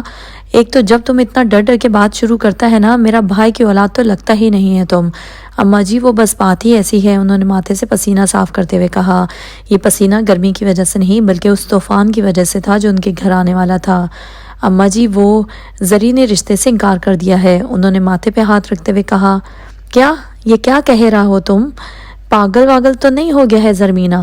ایک تو جب تم اتنا ڈر ڈر کے بات شروع کرتا ہے نا، میرا بھائی کی اولاد تو لگتا ہی نہیں ہے تم۔ اماں جی، وہ بس بات ہی ایسی ہے، انہوں نے ماتھے سے پسینہ صاف کرتے ہوئے کہا۔ یہ پسینہ گرمی کی وجہ سے نہیں بلکہ اس طوفان کی وجہ سے تھا جو ان کے گھر آنے والا تھا۔ اماں جی، وہ زری نے رشتے سے انکار کر دیا ہے، انہوں نے ماتھے پہ ہاتھ رکھتے ہوئے کہا۔ کیا؟ یہ کیا کہہ رہا ہو تم؟ پاگل واگل تو نہیں ہو گیا ہے زرمینہ؟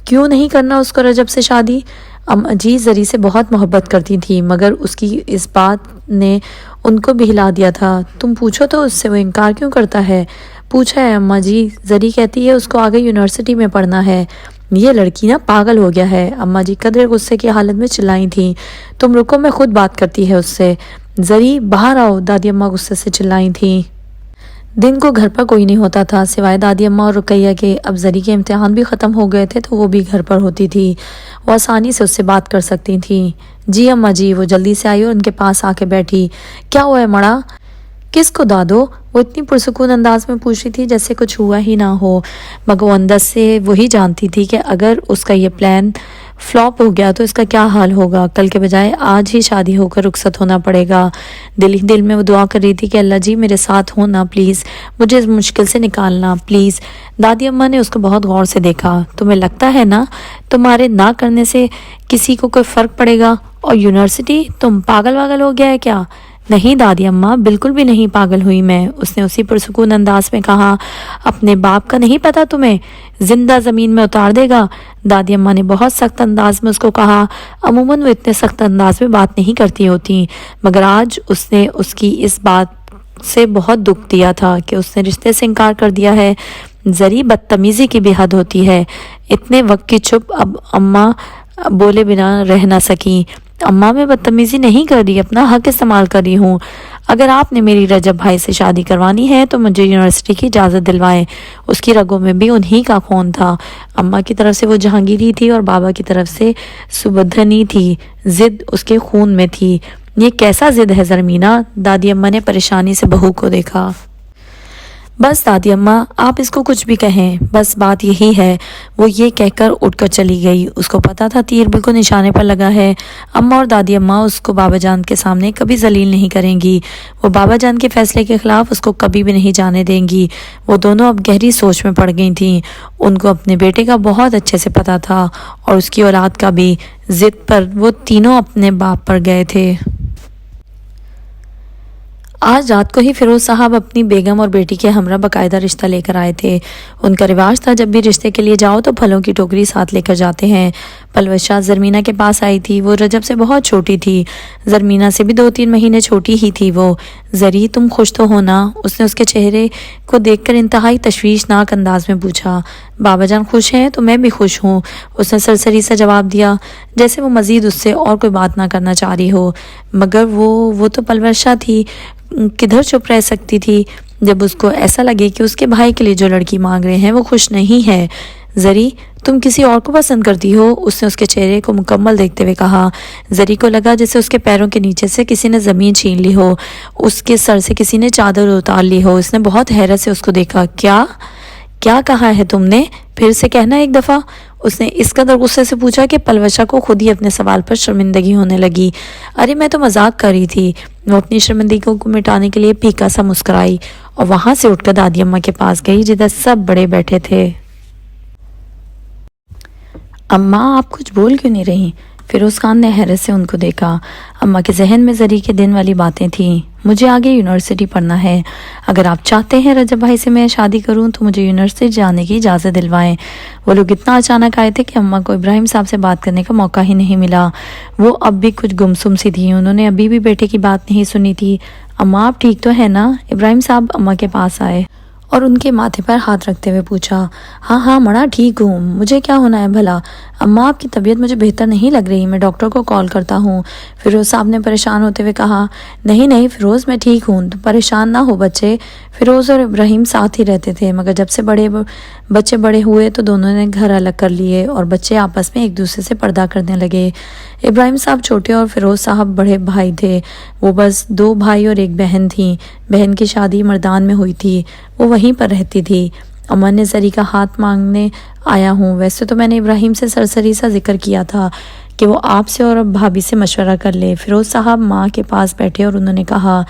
کیوں نہیں کرنا اس کو رجب سے شادی؟ اماں جی زری سے بہت محبت کرتی تھی، مگر اس کی اس بات نے ان کو بھی ہلا دیا تھا۔ تم پوچھو تو اس سے، وہ انکار کیوں کرتا ہے؟ پوچھا ہے اماں جی، زری کہتی ہے اس کو آگے یونیورسٹی میں پڑھنا ہے۔ یہ لڑکی نا پاگل ہو گیا ہے، اماں جی قدرے غصے کی حالت میں چلائی تھیں۔ تم رکو، میں خود بات کرتی ہے اس سے۔ زری باہر آؤ، دادی اماں غصے سے چلائی تھیں۔ دن کو گھر پر کوئی نہیں ہوتا تھا سوائے دادی اماں اور رقیہ کے۔ اب زری کے امتحان بھی ختم ہو گئے تھے تو وہ بھی گھر پر ہوتی تھی، وہ آسانی سے اس سے بات کر سکتی تھیں۔ جی اماں جی، وہ جلدی سے آئی اور ان کے پاس آ کے بیٹھی۔ کیا ہوا ہے مڑا؟ کس کو دادو؟ وہ اتنی پرسکون انداز میں پوچھ رہی تھی جیسے کچھ ہوا ہی نہ ہو، مگر وہ اندر سے وہی جانتی تھی کہ اگر اس کا یہ پلان فلاپ ہو گیا تو اس کا کیا حال ہوگا۔ کل کے بجائے آج ہی شادی ہو کر رخصت ہونا پڑے گا۔ دل ہی دل میں وہ دعا کر رہی تھی کہ اللہ جی میرے ساتھ ہونا پلیز، مجھے اس مشکل سے نکالنا پلیز۔ دادی اماں نے اس کو بہت غور سے دیکھا۔ تمہیں لگتا ہے نا تمہارے نہ کرنے سے کسی کو کوئی فرق پڑے گا؟ اور یونیورسٹی، تم پاگل واگل ہو گیا ہے کیا؟ نہیں دادی اماں، بالکل بھی نہیں پاگل ہوئی میں، اس نے اسی پرسکون انداز میں کہا۔ اپنے باپ کا نہیں پتا تمہیں؟ زندہ زمین میں اتار دے گا۔ دادی اماں نے بہت سخت انداز میں اس کو کہا۔ عموماً وہ اتنے سخت انداز میں بات نہیں کرتی ہوتی، مگر آج اس نے اس کی اس بات سے بہت دکھ دیا تھا کہ اس نے رشتے سے انکار کر دیا ہے۔ زری بدتمیزی کی بھی حد ہوتی ہے۔ اتنے وقت کی چپ اب اماں بولے بنا رہ نہ سکی۔ اماں میں بدتمیزی نہیں کر رہی، اپنا حق استعمال کر رہی ہوں۔ اگر آپ نے میری رجب بھائی سے شادی کروانی ہے تو مجھے یونیورسٹی کی اجازت دلوائیں۔ اس کی رگوں میں بھی انہی کا خون تھا۔ اماں کی طرف سے وہ جہانگیری تھی اور بابا کی طرف سے سبدھنی تھی۔ ضد اس کے خون میں تھی۔ یہ کیسا ضد ہے زرمینہ؟ دادی اماں نے پریشانی سے بہو کو دیکھا۔ بس دادی اماں، آپ اس کو کچھ بھی کہیں، بس بات یہی ہے۔ وہ یہ کہہ کر اٹھ کر چلی گئی۔ اس کو پتا تھا تیر بالکل نشانے پر لگا ہے۔ اماں اور دادی اماں اس کو بابا جان کے سامنے کبھی ذلیل نہیں کریں گی۔ وہ بابا جان کے فیصلے کے خلاف اس کو کبھی بھی نہیں جانے دیں گی۔ وہ دونوں اب گہری سوچ میں پڑ گئی تھیں۔ ان کو اپنے بیٹے کا بہت اچھے سے پتا تھا اور اس کی اولاد کا بھی۔ ضد پر وہ تینوں اپنے باپ پر گئے تھے۔ آج رات کو ہی فیروز صاحب اپنی بیگم اور بیٹی کے ہمراہ باقاعدہ رشتہ لے کر آئے تھے۔ ان کا رواج تھا جب بھی رشتے کے لیے جاؤ تو پھلوں کی ٹوکری ساتھ لے کر جاتے ہیں۔ پلوشہ زرمینہ کے پاس آئی تھی۔ وہ رجب سے بہت چھوٹی تھی، زرمینہ سے بھی 2-3 مہینے چھوٹی ہی تھی وہ۔ زری، تم خوش تو ہو نا؟ اس نے اس کے چہرے کو دیکھ کر انتہائی تشویشناک انداز میں پوچھا۔ بابا جان خوش ہیں تو میں بھی خوش ہوں، اس نے سرسری سا جواب دیا، جیسے وہ مزید اس سے اور کوئی بات نہ کرنا چاہ رہی ہو۔ مگر وہ تو پلوشہ تھی، کدھر چپ رہ سکتی تھی جب اس کو ایسا لگے کہ اس کے بھائی کے لیے جو لڑکی مانگ رہے ہیں وہ خوش نہیں ہے۔ زری، تم کسی اور کو پسند کرتی ہو؟ اس نے اس کے چہرے کو مکمل دیکھتے ہوئے کہا۔ زری کو لگا جیسے اس کے پیروں کے نیچے سے کسی نے زمین چھین لی ہو، اس کے سر سے کسی نے چادر اتار لی ہو۔ اس نے بہت حیرت سے اس کو دیکھا۔ کیا کہا ہے تم نے؟ پھر سے کہنا ایک دفعہ، اس نے اس قدر غصے سے پوچھا کہ پلوشہ کو خود ہی اپنے سوال پر شرمندگی ہونے لگی۔ ارے میں تو مذاق کر رہی تھی۔ وہ اپنی شرمندگی کو مٹانے کے لیے پھیکا سا مسکرائی اور وہاں سے اٹھ کر دادی اماں کے پاس گئی جدھر سب بڑے بیٹھے تھے۔ اماں، آپ کچھ بول کیوں نہیں رہی؟ فیروز خان نے حیرت سے ان کو دیکھا۔ اماں کے ذہن میں زری کے دن والی باتیں تھیں۔ مجھے آگے یونیورسٹی پڑھنا ہے، اگر آپ چاہتے ہیں رجب بھائی سے میں شادی کروں تو مجھے یونیورسٹی جانے کی اجازت دلوائیں۔ وہ لوگ اتنا اچانک آئے تھے کہ اماں کو ابراہیم صاحب سے بات کرنے کا موقع ہی نہیں ملا۔ وہ اب بھی کچھ گمسم سی تھیں، انہوں نے ابھی بھی بیٹے کی بات نہیں سنی تھی۔ اماں، آپ ٹھیک تو ہے نا؟ ابراہیم صاحب اماں کے پاس آئے اور ان کے ماتھے پر ہاتھ رکھتے ہوئے پوچھا۔ ہاں مڑا ٹھیک ہوں، مجھے کیا ہونا ہے بھلا؟ اماں، آپ کی طبیعت مجھے بہتر نہیں لگ رہی، میں ڈاکٹر کو کال کرتا ہوں، فیروز صاحب نے پریشان ہوتے ہوئے کہا۔ نہیں فیروز، میں ٹھیک ہوں، تم پریشان نہ ہو بچے۔ فیروز اور ابراہیم ساتھ ہی رہتے تھے، مگر جب سے بچے بڑے ہوئے تو دونوں نے گھر الگ کر لیے اور بچے آپس میں ایک دوسرے سے پردہ کرنے لگے۔ ابراہیم صاحب چھوٹے اور فیروز صاحب بڑے بھائی تھے۔ وہ بس 2 بھائی اور 1 بہن تھیں۔ بہن کی شادی مردان میں ہوئی تھی، وہ وہیں پر رہتی تھی۔ اماں نے زری کا ہاتھ مانگنے آیا ہوں۔ ویسے تو میں نے ابراہیم سے سرسری سا ذکر کیا تھا کہ وہ آپ سے اور بھابھی سے مشورہ کر لے۔ فیروز صاحب ماں کے پاس بیٹھے اور انہوں نے کہا۔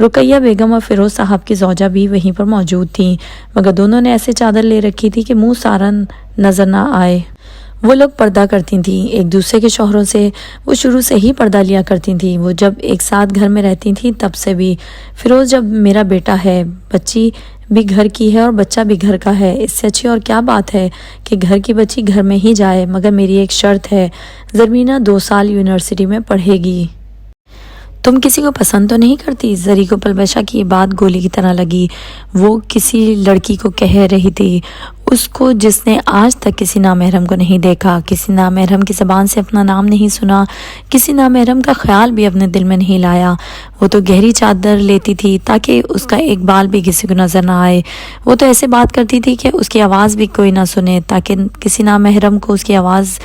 رقیہ بیگم اور فیروز صاحب کی زوجہ بھی وہیں پر موجود تھیں، مگر دونوں نے ایسے چادر لے رکھی تھی کہ منہ سارا نظر نہ آئے۔ وہ لوگ پردہ کرتی تھیں ایک دوسرے کے شوہروں سے، وہ شروع سے ہی پردہ لیا کرتی تھیں۔ وہ جب ایک ساتھ گھر میں رہتی تھیں تب سے بھی۔ فیروز، جب میرا بیٹا ہے، بچی بھی گھر کی ہے اور بچہ بھی گھر کا ہے، اس سے اچھی اور کیا بات ہے کہ گھر کی بچی گھر میں ہی جائے، مگر میری ایک شرط ہے، زرمینہ 2 سال یونیورسٹی میں پڑھے گی۔ تم کسی کو پسند تو نہیں کرتی؟ زری کو پلوشہ کی یہ بات گولی کی طرح لگی۔ وہ کسی لڑکی کو کہہ رہی تھی، اس کو جس نے آج تک کسی نامحرم کو نہیں دیکھا، کسی نامحرم کی زبان سے اپنا نام نہیں سنا، کسی نامحرم کا خیال بھی اپنے دل میں نہیں لایا۔ وہ تو گہری چادر لیتی تھی تاکہ اس کا ایک بال بھی کسی کو نظر نہ آئے۔ وہ تو ایسے بات کرتی تھی کہ اس کی آواز بھی کوئی نہ سنے تاکہ کسی نامحرم کو اس کی آواز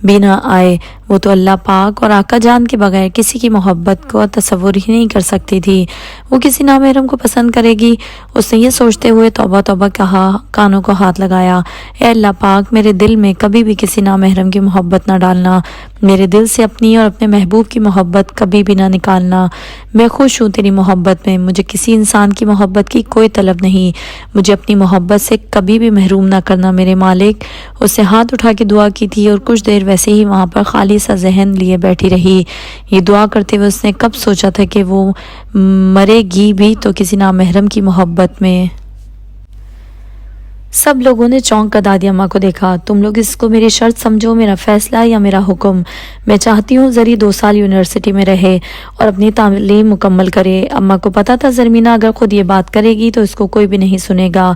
بھی نہ آئے۔ وہ تو اللہ پاک اور آقا جان کے بغیر کسی کی محبت کو تصور ہی نہیں کر سکتی تھی۔ وہ کسی نامحرم کو پسند کرے گی؟ اس نے یہ سوچتے ہوئے توبہ توبہ کہا، کانوں کو ہاتھ لگایا، اے اللہ پاک میرے دل میں کبھی بھی کسی نامحرم کی محبت نہ ڈالنا، میرے دل سے اپنی اور اپنے محبوب کی محبت کبھی بھی نہ نکالنا۔ میں خوش ہوں تیری محبت میں، مجھے کسی انسان کی محبت کی کوئی طلب نہیں، مجھے اپنی محبت سے کبھی بھی محروم نہ کرنا میرے مالک۔ اس نے ہاتھ اٹھا کے دعا کی تھی اور کچھ دیر ویسے ہی وہاں پر خالی سا ذہن لیے بیٹھی رہی۔ یہ دعا کرتے ہوئے اس نے کب سوچا تھا کہ وہ مرے گی بھی تو کسی نامحرم کی محبت میں۔ سب لوگوں نے چونک کر دادی اماں کو دیکھا۔ تم لوگ اس کو میری شرط سمجھو، میرا فیصلہ یا میرا حکم؟ میں چاہتی ہوں زری 2 سال یونیورسٹی میں رہے اور اپنی تعلیم مکمل کرے۔ اماں کو پتا تھا زرمینہ اگر خود یہ بات کرے گی تو اس کو کوئی بھی نہیں سنے گا۔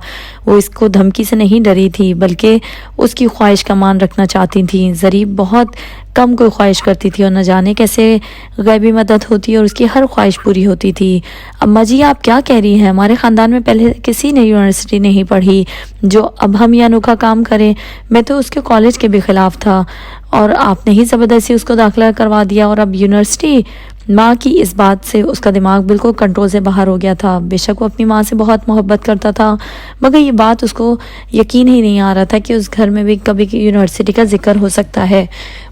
وہ اس کو دھمکی سے نہیں ڈری تھی بلکہ اس کی خواہش کا مان رکھنا چاہتی تھی۔ زری بہت کم کوئی خواہش کرتی تھی اور نہ جانے کیسے غیبی مدد ہوتی اور اس کی ہر خواہش پوری ہوتی تھی۔ اماں جی آپ کیا کہہ رہی ہیں؟ ہمارے خاندان میں پہلے کسی نے یونیورسٹی نہیں پڑھی جو اب ہم یہ انوکھا کام کریں۔ میں تو اس کے کالج کے بھی خلاف تھا اور آپ نے ہی زبردستی اس کو داخلہ کروا دیا اور اب یونیورسٹی۔ ماں کی اس بات سے اس کا دماغ بالکل کنٹرول سے باہر ہو گیا تھا۔ بے شک وہ اپنی ماں سے بہت محبت کرتا تھا مگر یہ بات اس کو یقین ہی نہیں آ رہا تھا کہ اس گھر میں بھی کبھی یونیورسٹی کا ذکر ہو سکتا ہے،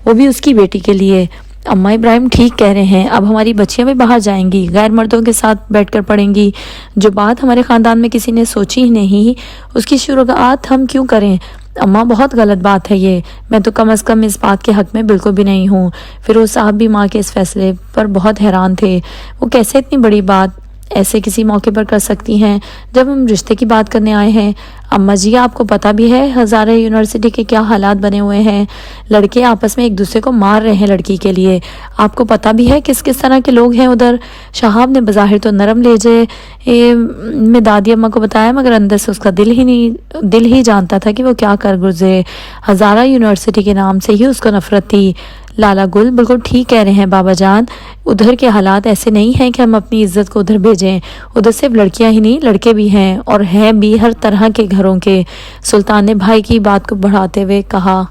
وہ بھی اس کی بیٹی کے لیے۔ اماں ابراہیم ٹھیک کہہ رہے ہیں، اب ہماری بچیاں بھی باہر جائیں گی، غیر مردوں کے ساتھ بیٹھ کر پڑھیں گی۔ جو بات ہمارے خاندان میں کسی نے سوچی ہی نہیں اس کی شروعات ہم کیوں کریں؟ اماں بہت غلط بات ہے یہ، میں تو کم از کم اس بات کے حق میں بالکل بھی نہیں ہوں۔ فیروز صاحب بھی ماں کے اس فیصلے پر بہت حیران تھے۔ وہ کیسے اتنی بڑی بات ایسے کسی موقع پر کر سکتی ہیں جب ہم رشتے کی بات کرنے آئے ہیں؟ اماں جی آپ کو پتہ بھی ہے ہزارہ یونیورسٹی کے کیا حالات بنے ہوئے ہیں، لڑکے آپس میں ایک دوسرے کو مار رہے ہیں لڑکی کے لیے۔ آپ کو پتہ بھی ہے کس کس طرح کے لوگ ہیں ادھر؟ شہاب نے بظاہر تو نرم لہجے میں دادی اماں کو بتایا مگر اندر سے اس کا دل ہی جانتا تھا کہ وہ کیا کر گزرے۔ ہزارہ یونیورسٹی کے نام سے ہی اس کو نفرت تھی۔ لالا گل بالکل ٹھیک کہہ رہے ہیں بابا جان، ادھر کے حالات ایسے نہیں ہیں کہ ہم اپنی عزت کو ادھر بھیجیں۔ ادھر صرف لڑکیاں ہی نہیں لڑکے بھی ہیں اور ہیں بھی ہر طرح کے گھروں کے۔ سلطان نے بھائی کی بات کو بڑھاتے ہوئے کہا۔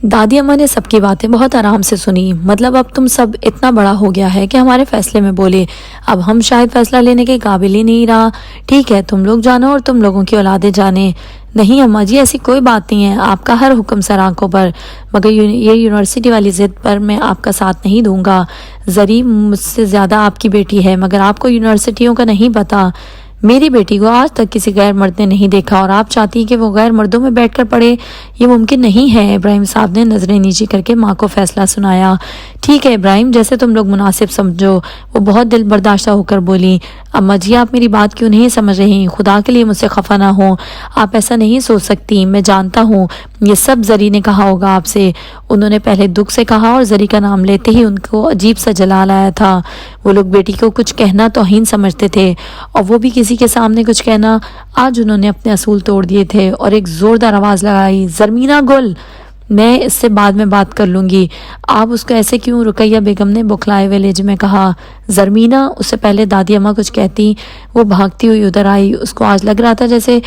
دادی اماں نے سب کی باتیں بہت آرام سے سنی۔ مطلب اب تم سب اتنا بڑا ہو گیا ہے کہ ہمارے فیصلے میں بولے، اب ہم شاید فیصلہ لینے کے قابل ہی نہیں رہا۔ ٹھیک ہے تم لوگ جانو اور تم لوگوں کی اولادیں جانیں۔ نہیں اماں جی ایسی کوئی بات نہیں ہے، آپ کا ہر حکم سر آنکھوں پر، مگر یہ یونیورسٹی والی ضد پر میں آپ کا ساتھ نہیں دوں گا۔ زری مجھ سے زیادہ آپ کی بیٹی ہے مگر آپ کو یونیورسٹیوں کا نہیں پتا۔ میری بیٹی کو آج تک کسی غیر مرد نے نہیں دیکھا اور آپ چاہتی کہ وہ غیر مردوں میں بیٹھ کر پڑھے؟ یہ ممکن نہیں ہے۔ ابراہیم صاحب نے نظریں نیچی کر کے ماں کو فیصلہ سنایا۔ ٹھیک ہے ابراہیم جیسے تم لوگ مناسب سمجھو۔ وہ بہت دل برداشتہ ہو کر بولی۔ اماں جی آپ میری بات کیوں نہیں سمجھ رہی؟ خدا کے لیے مجھ سے خفا نہ ہو، آپ ایسا نہیں سوچ سکتی۔ میں جانتا ہوں یہ سب زری نے کہا ہوگا آپ سے۔ انہوں نے پہلے دکھ سے کہا اور زری کا نام لیتے ہی ان کو عجیب سا جلال آیا تھا۔ وہ لوگ بیٹی کو کچھ کہنا توہین سمجھتے تھے اور وہ بھی کسی کے سامنے کچھ کہنا۔ آج انہوں نے اپنے اصول توڑ دیے تھے اور ایک زوردار آواز لگائی، زرمینہ گل، میں اس سے بعد میں بات کر لوں گی۔ آپ اس کو ایسے کیوں؟ رقیہ بیگم نے بکھلائے ہوئے لہجے میں کہا۔ زرمینہ، اس سے پہلے دادی اماں کچھ کہتی وہ بھاگتی ہوئی ادھر آئی۔ اس کو آج لگ رہا تھا جیسے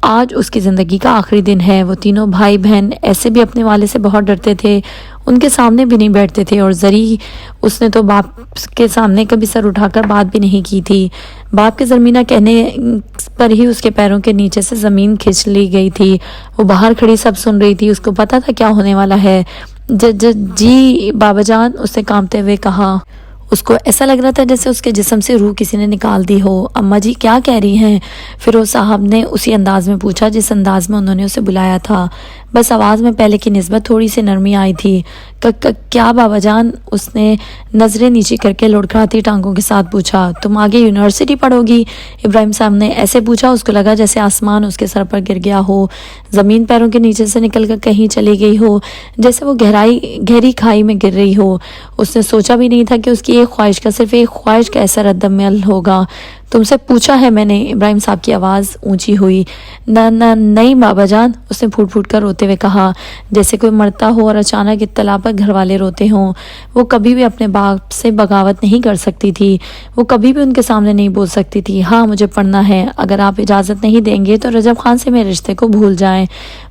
آج اس کی زندگی کا آخری دن ہے۔ وہ تینوں بھائی بہن ایسے بھی اپنے والد سے بہت ڈرتے تھے، ان کے سامنے بھی نہیں بیٹھتے تھے اور زری اس نے تو باپ کے سامنے کبھی سر اٹھا کر بات بھی نہیں کی تھی۔ باپ کے زرمینہ کہنے پر ہی اس کے پیروں کے نیچے سے زمین کھینچ لی گئی تھی۔ وہ باہر کھڑی سب سن رہی تھی، اس کو پتا تھا کیا ہونے والا ہے۔ جی بابا جان، اس نے کانپتے ہوئے کہا۔ اس کو ایسا لگ رہا تھا جیسے اس کے جسم سے روح کسی نے نکال دی ہو۔ اماں جی کیا کہہ رہی ہیں؟ فیروز صاحب نے اسی انداز میں پوچھا جس انداز میں انہوں نے اسے بلایا تھا، بس آواز میں پہلے کی نسبت تھوڑی سی نرمی آئی تھی۔ کیا بابا جان؟ اس نے نظریں نیچی کر کے لڑکھڑاتی ٹانگوں کے ساتھ پوچھا۔ تم آگے یونیورسٹی پڑھو گی؟ ابراہیم صاحب نے ایسے پوچھا، اس کو لگا جیسے آسمان اس کے سر پر گر گیا ہو، زمین پیروں کے نیچے سے نکل کر کہیں چلی گئی ہو، جیسے وہ گہری کھائی میں گر رہی ہو۔ اس نے سوچا بھی نہیں تھا کہ اس کی ایک خواہش کا صرف ایک خواہش کا ایسا رد عمل ہوگا۔ تم سے پوچھا ہے میں نے، ابراہیم صاحب کی آواز اونچی ہوئی۔ نہ نہیں بابا جان، اس نے پھوٹ پھوٹ کر روتے ہوئے کہا، جیسے کوئی مرتا ہو اور اچانک اطلاع پر گھر والے روتے ہوں۔ وہ کبھی بھی اپنے باپ سے بغاوت نہیں کر سکتی تھی، وہ کبھی بھی ان کے سامنے نہیں بول سکتی تھی ہاں مجھے پڑھنا ہے، اگر آپ اجازت نہیں دیں گے تو رجب خان سے میرے رشتے کو بھول جائیں۔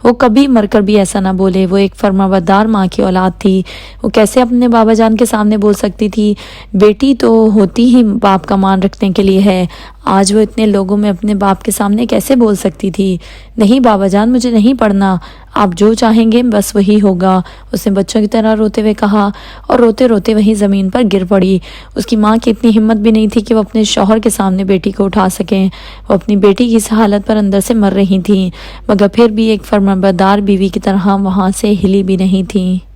وہ کبھی مر کر بھی ایسا نہ بولے، وہ ایک فرمانبردار ماں کی اولاد تھی، وہ کیسے اپنے بابا جان کے سامنے بول سکتی تھی؟ بیٹی تو ہوتی ہی باپ کا مان رکھنے کے لیے ہے، آج وہ اتنے لوگوں میں اپنے باپ کے سامنے کیسے بول سکتی تھی؟ نہیں بابا جان، مجھے نہیں پڑھنا، آپ جو چاہیں گے بس وہی ہوگا، اس نے بچوں کی طرح روتے ہوئے کہا، اور روتے روتے وہیں زمین پر گر پڑی۔ اس کی ماں کی اتنی ہمت بھی نہیں تھی کہ وہ اپنے شوہر کے سامنے بیٹی کو اٹھا سکیں، وہ اپنی بیٹی کی اس حالت پر اندر سے مر رہی تھیں، مگر پھر بھی ایک فرمانبردار بیوی کی طرح وہاں سے ہلی بھی نہیں تھیں۔